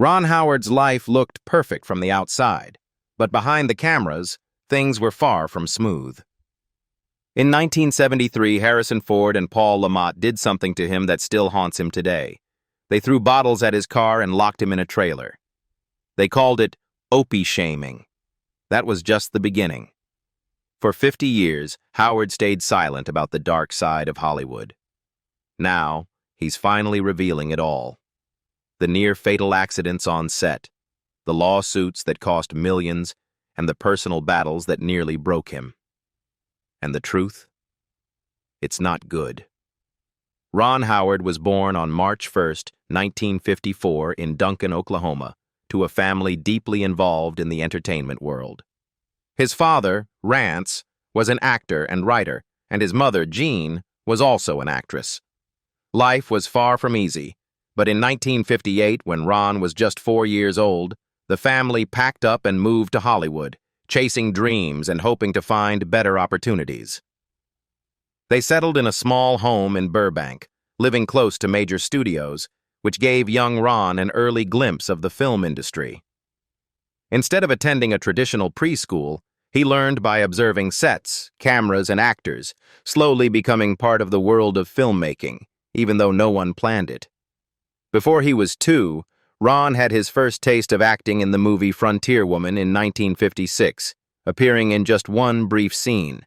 Ron Howard's life looked perfect from the outside, but behind the cameras, things were far from smooth. In 1973, Harrison Ford and Paul Lamat did something to him that still haunts him today. They threw bottles at his car and locked him in a trailer. They called it Opie shaming. That was just the beginning. For 50 years, Howard stayed silent about the dark side of Hollywood. Now, he's finally revealing it all. The near-fatal accidents on set, the lawsuits that cost millions, and the personal battles that nearly broke him. And the truth? It's not good. Ron Howard was born on March 1, 1954, in Duncan, Oklahoma, to a family deeply involved in the entertainment world. His father, Rance, was an actor and writer, and his mother, Jean, was also an actress. Life was far from easy, but in 1958, when Ron was just 4 years old, the family packed up and moved to Hollywood, chasing dreams and hoping to find better opportunities. They settled in a small home in Burbank, living close to major studios, which gave young Ron an early glimpse of the film industry. Instead of attending a traditional preschool, he learned by observing sets, cameras, and actors, slowly becoming part of the world of filmmaking, even though no one planned it. Before he was 2, Ron had his first taste of acting in the movie Frontier Woman in 1956, appearing in just one brief scene.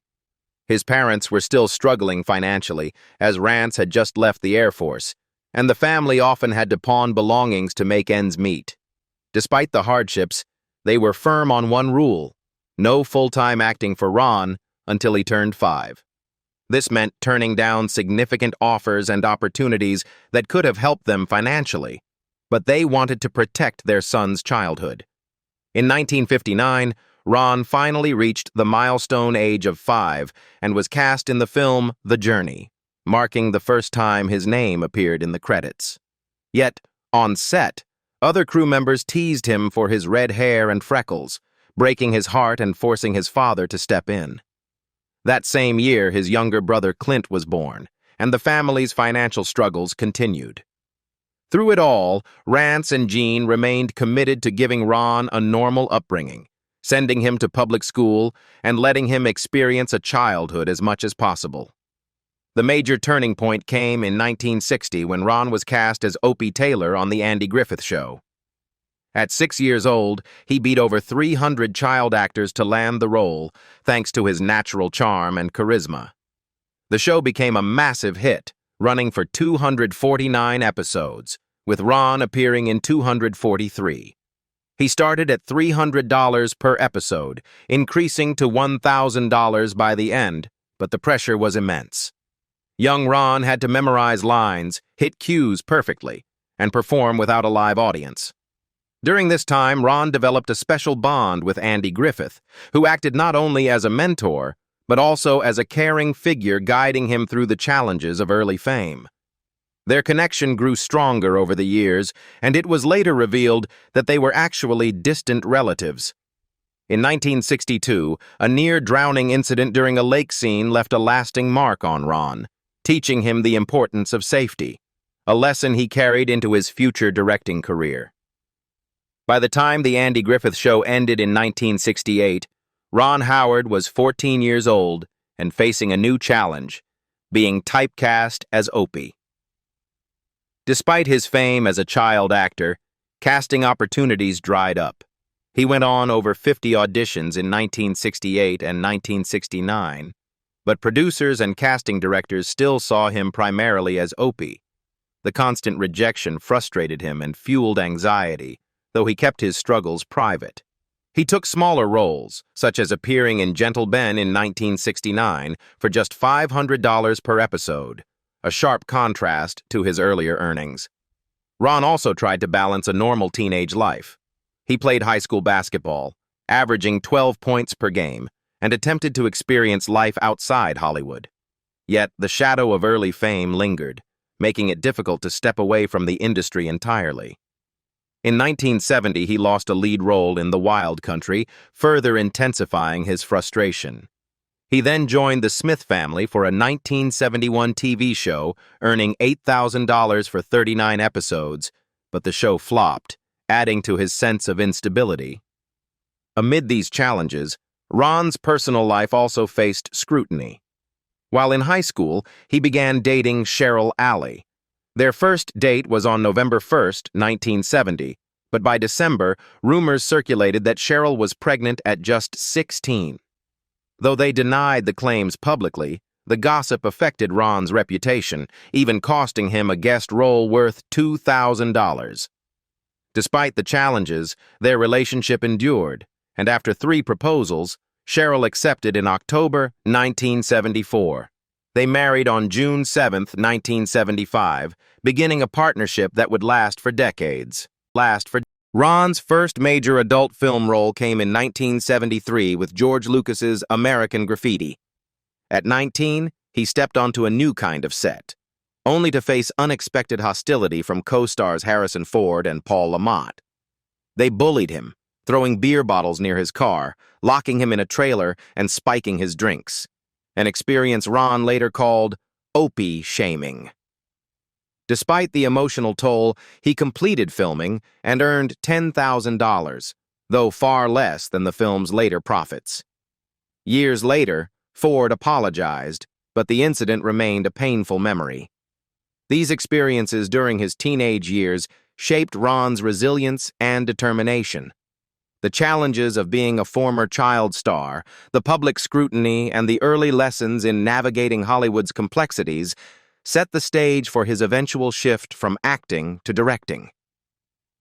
His parents were still struggling financially, as Rance had just left the Air Force, and the family often had to pawn belongings to make ends meet. Despite the hardships, they were firm on one rule: no full-time acting for Ron until he turned 5. This meant turning down significant offers and opportunities that could have helped them financially, but they wanted to protect their son's childhood. In 1959, Ron finally reached the milestone age of 5 and was cast in the film The Journey, marking the first time his name appeared in the credits. Yet, on set, other crew members teased him for his red hair and freckles, breaking his heart and forcing his father to step in. That same year, his younger brother Clint was born, and the family's financial struggles continued. Through it all, Rance and Jean remained committed to giving Ron a normal upbringing, sending him to public school and letting him experience a childhood as much as possible. The major turning point came in 1960 when Ron was cast as Opie Taylor on The Andy Griffith Show. At 6 years old, he beat over 300 child actors to land the role, thanks to his natural charm and charisma. The show became a massive hit, running for 249 episodes, with Ron appearing in 243. He started at $300 per episode, increasing to $1,000 by the end, but the pressure was immense. Young Ron had to memorize lines, hit cues perfectly, and perform without a live audience. During this time, Ron developed a special bond with Andy Griffith, who acted not only as a mentor, but also as a caring figure guiding him through the challenges of early fame. Their connection grew stronger over the years, and it was later revealed that they were actually distant relatives. In 1962, a near-drowning incident during a lake scene left a lasting mark on Ron, teaching him the importance of safety, a lesson he carried into his future directing career. By the time The Andy Griffith Show ended in 1968, Ron Howard was 14 years old and facing a new challenge, being typecast as Opie. Despite his fame as a child actor, casting opportunities dried up. He went on over 50 auditions in 1968 and 1969, but producers and casting directors still saw him primarily as Opie. The constant rejection frustrated him and fueled anxiety, though he kept his struggles private. He took smaller roles, such as appearing in Gentle Ben in 1969 for just $500 per episode, a sharp contrast to his earlier earnings. Ron also tried to balance a normal teenage life. He played high school basketball, averaging 12 points per game, and attempted to experience life outside Hollywood. Yet the shadow of early fame lingered, making it difficult to step away from the industry entirely. In 1970, he lost a lead role in The Wild Country, further intensifying his frustration. He then joined the Smith family for a 1971 TV show, earning $8,000 for 39 episodes, but the show flopped, adding to his sense of instability. Amid these challenges, Ron's personal life also faced scrutiny. While in high school, he began dating Cheryl Alley. Their first date was on November 1st, 1970, but by December, rumors circulated that Cheryl was pregnant at just 16. Though they denied the claims publicly, the gossip affected Ron's reputation, even costing him a guest role worth $2,000. Despite the challenges, their relationship endured, and after 3 proposals, Cheryl accepted in October 1974. They married on June 7, 1975, beginning a partnership that would last for decades. Ron's first major adult film role came in 1973 with George Lucas's American Graffiti. At 19, he stepped onto a new kind of set, only to face unexpected hostility from co-stars Harrison Ford and Paul Lamat. They bullied him, throwing beer bottles near his car, locking him in a trailer, and spiking his drinks, an experience Ron later called Opie shaming. Despite the emotional toll, he completed filming and earned $10,000, though far less than the film's later profits. Years later, Ford apologized, but the incident remained a painful memory. These experiences during his teenage years shaped Ron's resilience and determination. The challenges of being a former child star, the public scrutiny, and the early lessons in navigating Hollywood's complexities set the stage for his eventual shift from acting to directing.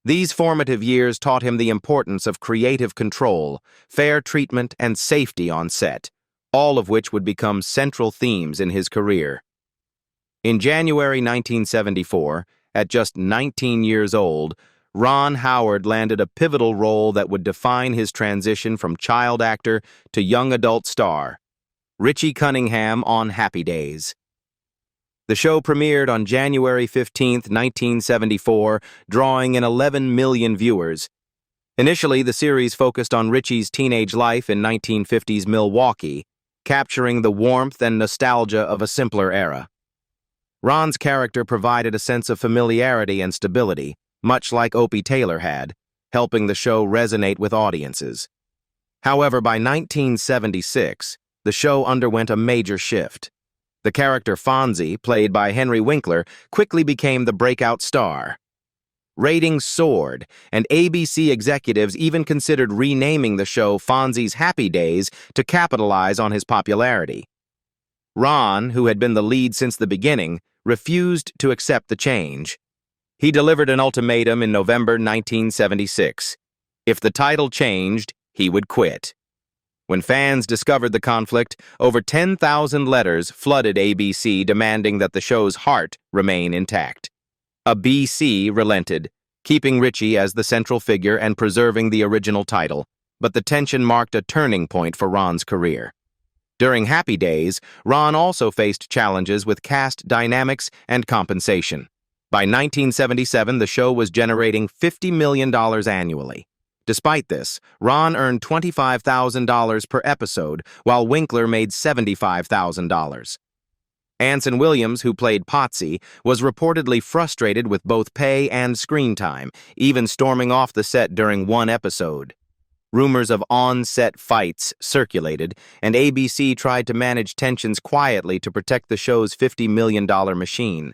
These formative years taught him the importance of creative control, fair treatment, and safety on set, all of which would become central themes in his career. In January 1974, at just 19 years old, Ron Howard landed a pivotal role that would define his transition from child actor to young adult star, Richie Cunningham on Happy Days. The show premiered on January 15, 1974, drawing in 11 million viewers. Initially, the series focused on Richie's teenage life in 1950s Milwaukee, capturing the warmth and nostalgia of a simpler era. Ron's character provided a sense of familiarity and stability, much like Opie Taylor had, helping the show resonate with audiences. However, by 1976, the show underwent a major shift. The character Fonzie, played by Henry Winkler, quickly became the breakout star. Ratings soared, and ABC executives even considered renaming the show Fonzie's Happy Days to capitalize on his popularity. Ron, who had been the lead since the beginning, refused to accept the change. He delivered an ultimatum in November 1976. If the title changed, he would quit. When fans discovered the conflict, over 10,000 letters flooded ABC demanding that the show's heart remain intact. ABC relented, keeping Richie as the central figure and preserving the original title, but the tension marked a turning point for Ron's career. During Happy Days, Ron also faced challenges with cast dynamics and compensation. By 1977, the show was generating $50 million annually. Despite this, Ron earned $25,000 per episode, while Winkler made $75,000. Anson Williams, who played Potsy, was reportedly frustrated with both pay and screen time, even storming off the set during one episode. Rumors of on-set fights circulated, and ABC tried to manage tensions quietly to protect the show's $50 million machine.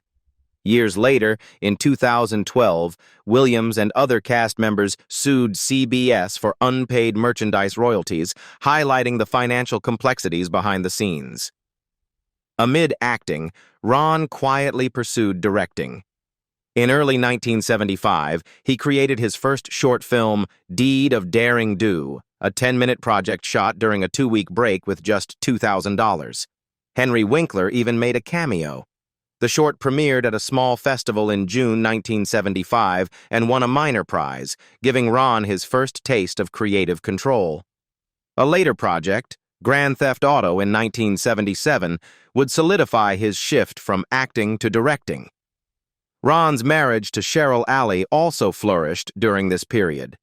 Years later, in 2012, Williams and other cast members sued CBS for unpaid merchandise royalties, highlighting the financial complexities behind the scenes. Amid acting, Ron quietly pursued directing. In early 1975, he created his first short film, Deed of Daring Do, a 10-minute project shot during a 2-week break with just $2,000. Henry Winkler even made a cameo. The short premiered at a small festival in June 1975 and won a minor prize, giving Ron his first taste of creative control. A later project, Grand Theft Auto in 1977, would solidify his shift from acting to directing. Ron's marriage to Cheryl Alley also flourished during this period.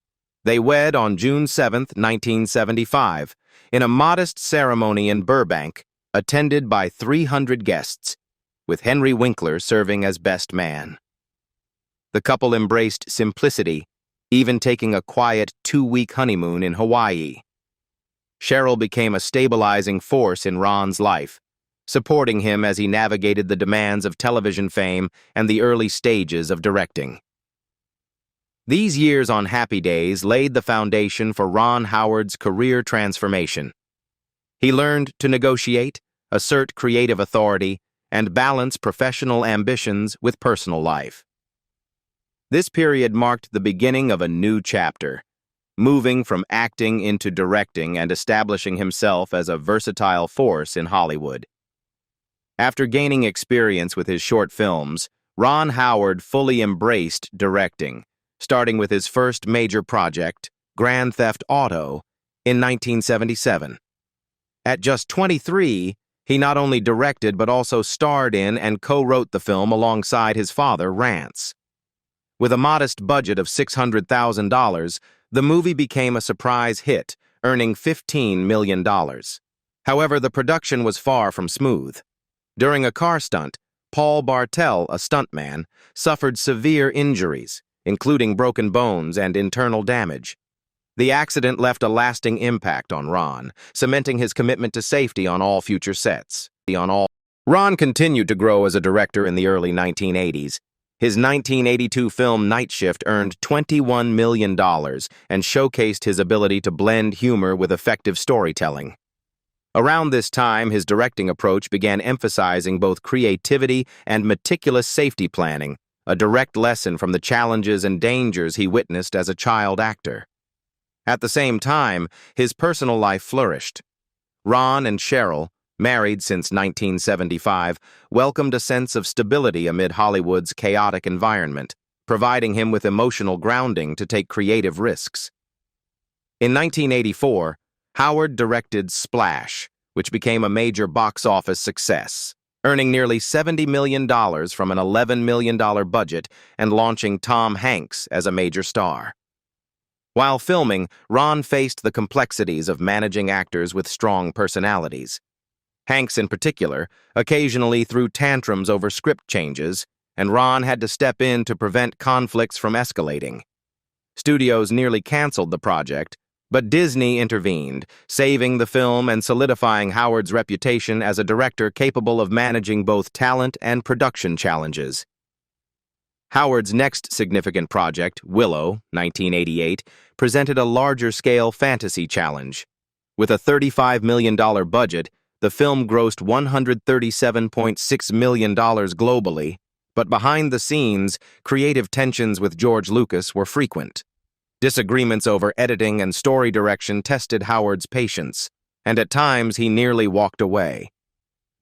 They wed on June 7, 1975, in a modest ceremony in Burbank, attended by 300 guests, with Henry Winkler serving as best man. The couple embraced simplicity, even taking a quiet 2-week honeymoon in Hawaii. Cheryl became a stabilizing force in Ron's life, supporting him as he navigated the demands of television fame and the early stages of directing. These years on Happy Days laid the foundation for Ron Howard's career transformation. He learned to negotiate, assert creative authority, and balance professional ambitions with personal life. This period marked the beginning of a new chapter, moving from acting into directing and establishing himself as a versatile force in Hollywood. After gaining experience with his short films, Ron Howard fully embraced directing, starting with his first major project, Grand Theft Auto, in 1977. At just 23, he not only directed but also starred in and co-wrote the film alongside his father, Rance. With a modest budget of $600,000, the movie became a surprise hit, earning $15 million. However, the production was far from smooth. During a car stunt, Paul Bartel, a stuntman, suffered severe injuries, including broken bones and internal damage. The accident left a lasting impact on Ron, cementing his commitment to safety on all future sets. Ron continued to grow as a director in the early 1980s. His 1982 film Night Shift earned $21 million and showcased his ability to blend humor with effective storytelling. Around this time, his directing approach began emphasizing both creativity and meticulous safety planning, a direct lesson from the challenges and dangers he witnessed as a child actor. At the same time, his personal life flourished. Ron and Cheryl, married since 1975, welcomed a sense of stability amid Hollywood's chaotic environment, providing him with emotional grounding to take creative risks. In 1984, Howard directed Splash, which became a major box office success, earning nearly $70 million from an $11 million budget and launching Tom Hanks as a major star. While filming, Ron faced the complexities of managing actors with strong personalities. Hanks, in particular, occasionally threw tantrums over script changes, and Ron had to step in to prevent conflicts from escalating. Studios nearly canceled the project, but Disney intervened, saving the film and solidifying Howard's reputation as a director capable of managing both talent and production challenges. Howard's next significant project, Willow, 1988, presented a larger-scale fantasy challenge. With a $35 million budget, the film grossed $137.6 million globally, but behind the scenes, creative tensions with George Lucas were frequent. Disagreements over editing and story direction tested Howard's patience, and at times he nearly walked away.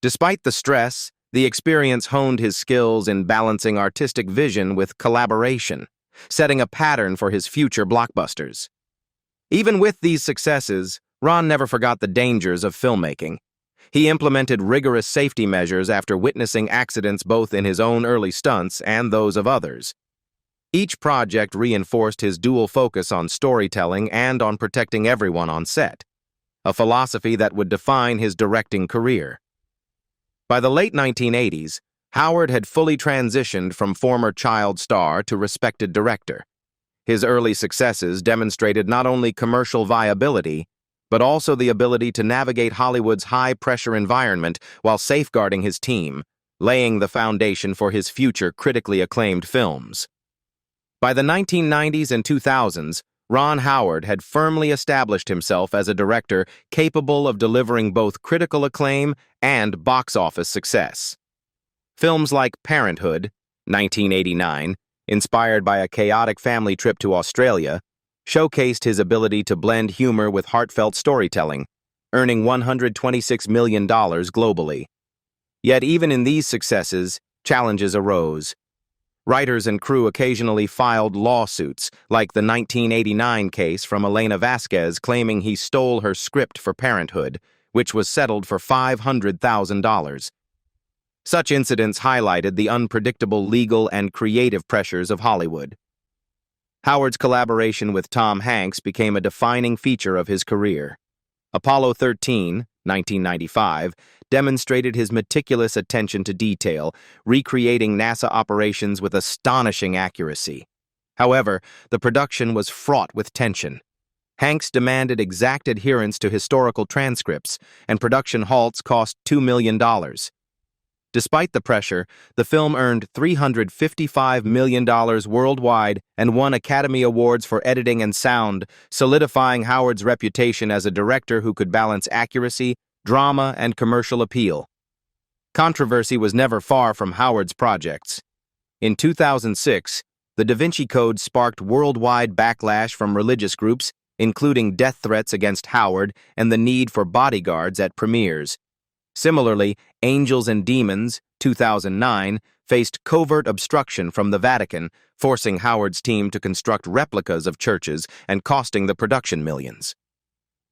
Despite the stress, the experience honed his skills in balancing artistic vision with collaboration, setting a pattern for his future blockbusters. Even with these successes, Ron never forgot the dangers of filmmaking. He implemented rigorous safety measures after witnessing accidents both in his own early stunts and those of others. Each project reinforced his dual focus on storytelling and on protecting everyone on set, a philosophy that would define his directing career. By the late 1980s, Howard had fully transitioned from former child star to respected director. His early successes demonstrated not only commercial viability, but also the ability to navigate Hollywood's high-pressure environment while safeguarding his team, laying the foundation for his future critically acclaimed films. By the 1990s and 2000s, Ron Howard had firmly established himself as a director capable of delivering both critical acclaim and box office success. Films like Parenthood, 1989, inspired by a chaotic family trip to Australia, showcased his ability to blend humor with heartfelt storytelling, earning $126 million globally. Yet even in these successes, challenges arose. Writers and crew occasionally filed lawsuits, like the 1989 case from Elena Vasquez claiming he stole her script for Parenthood, which was settled for $500,000. Such incidents highlighted the unpredictable legal and creative pressures of Hollywood. Howard's collaboration with Tom Hanks became a defining feature of his career. Apollo 13, 1995, demonstrated his meticulous attention to detail, recreating NASA operations with astonishing accuracy. However, the production was fraught with tension. Hanks demanded exact adherence to historical transcripts, and production halts cost $2 million. Despite the pressure, the film earned $355 million worldwide and won Academy Awards for editing and sound, solidifying Howard's reputation as a director who could balance accuracy, drama, and commercial appeal. Controversy was never far from Howard's projects. In 2006, the Da Vinci Code sparked worldwide backlash from religious groups, including death threats against Howard and the need for bodyguards at premieres. Similarly, Angels and Demons, 2009, faced covert obstruction from the Vatican, forcing Howard's team to construct replicas of churches and costing the production millions.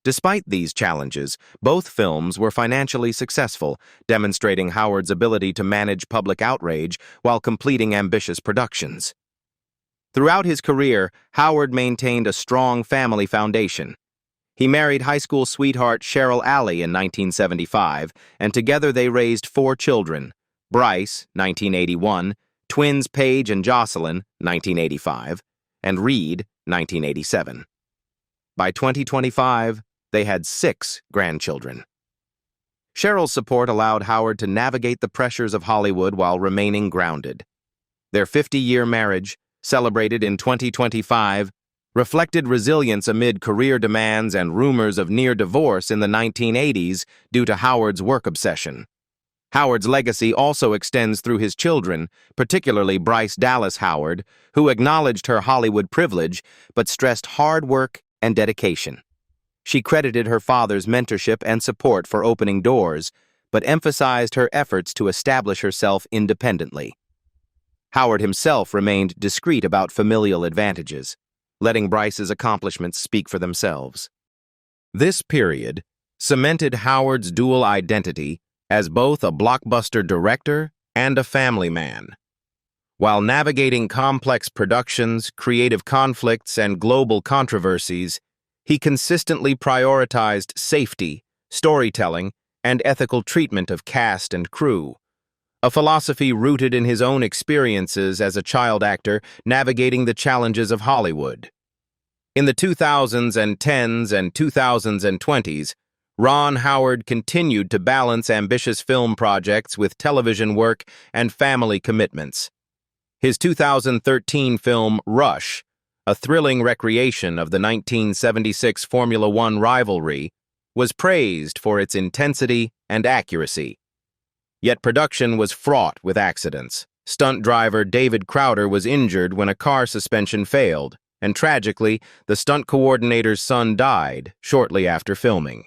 Despite these challenges, both films were financially successful, demonstrating Howard's ability to manage public outrage while completing ambitious productions. Throughout his career, Howard maintained a strong family foundation. He married high school sweetheart Cheryl Alley in 1975, and together they raised 4 children: Bryce, 1981, twins Paige and Jocelyn, 1985, and Reed, 1987. By 2025, they had 6 grandchildren. Cheryl's support allowed Howard to navigate the pressures of Hollywood while remaining grounded. Their 50-year marriage, celebrated in 2025, reflected resilience amid career demands and rumors of near divorce in the 1980s due to Howard's work obsession. Howard's legacy also extends through his children, particularly Bryce Dallas Howard, who acknowledged her Hollywood privilege but stressed hard work and dedication. She credited her father's mentorship and support for opening doors, but emphasized her efforts to establish herself independently. Howard himself remained discreet about familial advantages, letting Bryce's accomplishments speak for themselves. This period cemented Howard's dual identity as both a blockbuster director and a family man. While navigating complex productions, creative conflicts, and global controversies, he consistently prioritized safety, storytelling, and ethical treatment of cast and crew, a philosophy rooted in his own experiences as a child actor navigating the challenges of Hollywood. In the 2010s and 2020s, Ron Howard continued to balance ambitious film projects with television work and family commitments. His 2013 film Rush, a thrilling recreation of the 1976 Formula One rivalry, was praised for its intensity and accuracy. Yet production was fraught with accidents. Stunt driver David Crowder was injured when a car suspension failed, and tragically, the stunt coordinator's son died shortly after filming.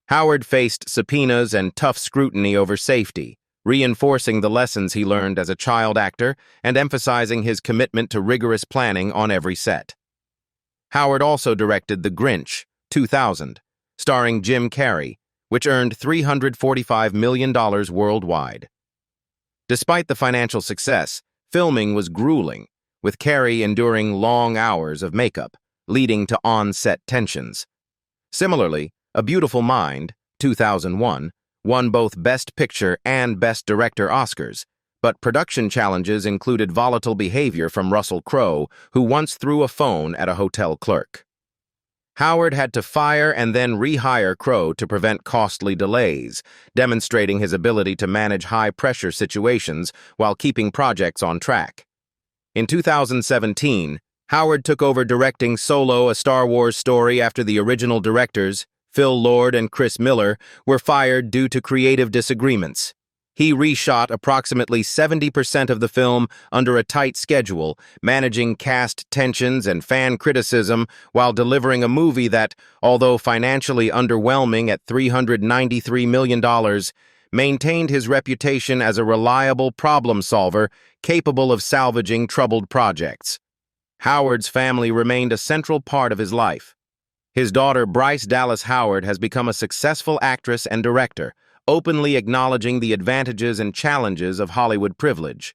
Howard faced subpoenas and tough scrutiny over safety, reinforcing the lessons he learned as a child actor and emphasizing his commitment to rigorous planning on every set. Howard also directed The Grinch, 2000, starring Jim Carrey, which earned $345 million worldwide. Despite the financial success, filming was grueling, with Carrey enduring long hours of makeup, leading to on-set tensions. Similarly, A Beautiful Mind, 2001, won both Best Picture and Best Director Oscars, but production challenges included volatile behavior from Russell Crowe, who once threw a phone at a hotel clerk. Howard had to fire and then rehire Crowe to prevent costly delays, demonstrating his ability to manage high-pressure situations while keeping projects on track. In 2017, Howard took over directing Solo, a Star Wars story after the original directors, Phil Lord and Chris Miller, were fired due to creative disagreements. He reshot approximately 70% of the film under a tight schedule, managing cast tensions and fan criticism while delivering a movie that, although financially underwhelming at $393 million, maintained his reputation as a reliable problem solver capable of salvaging troubled projects. Howard's family remained a central part of his life. His daughter Bryce Dallas Howard has become a successful actress and director, openly acknowledging the advantages and challenges of Hollywood privilege.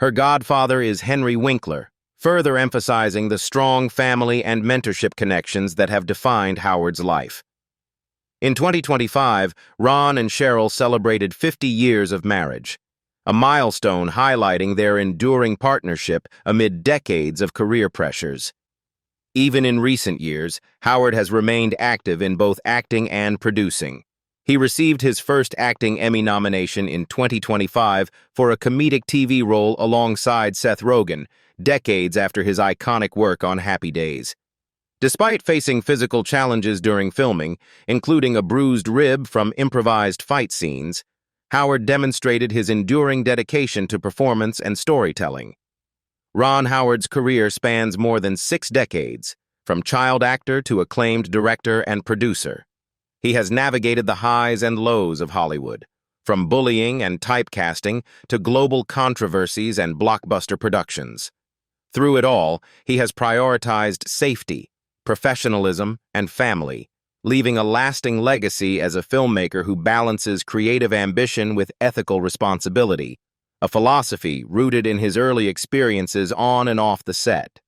Her godfather is Henry Winkler, further emphasizing the strong family and mentorship connections that have defined Howard's life. In 2025, Ron and Cheryl celebrated 50 years of marriage, a milestone highlighting their enduring partnership amid decades of career pressures. Even in recent years, Howard has remained active in both acting and producing. He received his first acting Emmy nomination in 2025 for a comedic TV role alongside Seth Rogen, decades after his iconic work on Happy Days. Despite facing physical challenges during filming, including a bruised rib from improvised fight scenes, Howard demonstrated his enduring dedication to performance and storytelling. Ron Howard's career spans more than 6 decades, from child actor to acclaimed director and producer. He has navigated the highs and lows of Hollywood, from bullying and typecasting to global controversies and blockbuster productions. Through it all, he has prioritized safety, professionalism, and family, leaving a lasting legacy as a filmmaker who balances creative ambition with ethical responsibility, a philosophy rooted in his early experiences on and off the set.